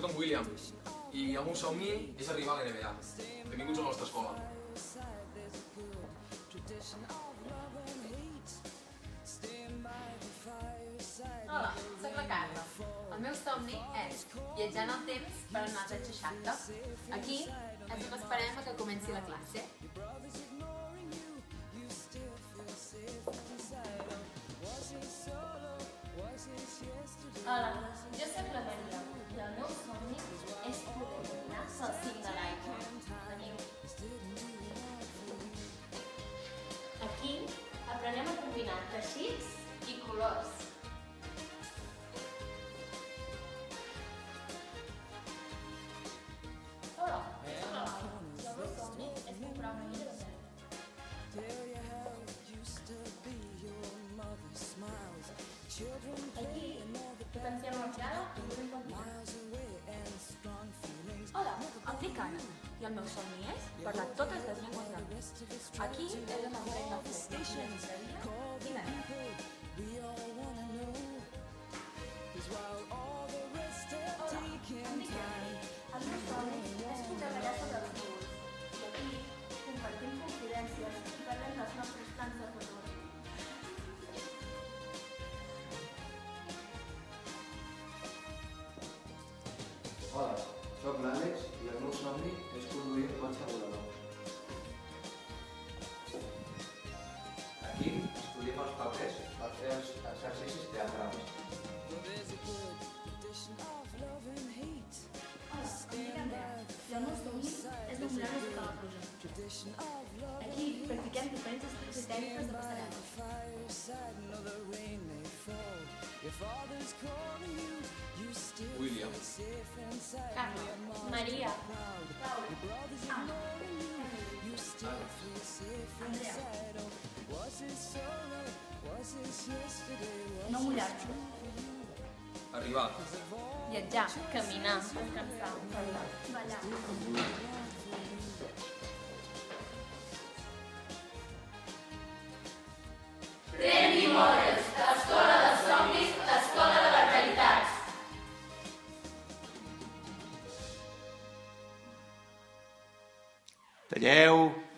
soc en William i el meu somni és arribar a la NBA. Benvinguts a la nostra escola. Hola, soc la Carla. El meu somni és viatjar en el temps per anar als anys 60. Aquí és on esperem que comenci la classe. Hola, jo soc la Maria i el meu somni és poder caminar pel cim de l'aigua. Veniu. Aquí aprenem a combinar teixits i colors. Hola, soc la Laura i el meu somni és comprar una illa de terra. Aquí potenciem la mirada i volem quantitat. Hola, em dic Anna i el meu somni és parlar totes les llengües del món. Aquí és on aprenc a fer confidenciaria i net. Hola, em dic Emily. El meu somni és poder ballar sobre els núvols. I aquí compartim confidències i parlem dels nostres plans de futur. Hola, soc l'Àlex i el meu somni és conduir un cotxe volador. Aquí estudiem els papers per fer els exercicis teatrals. Hola, em dic Andrea i el meu somni és dominar la sota la pluja. Aquí practiquem diferents estils i tècniques de passarel·la. William. Carla, Maria, Laura, Anna, Andrea. No mullar-se. Arribar. Viatjar. Caminar. Descansar. Parlar. Ballar. Talleu!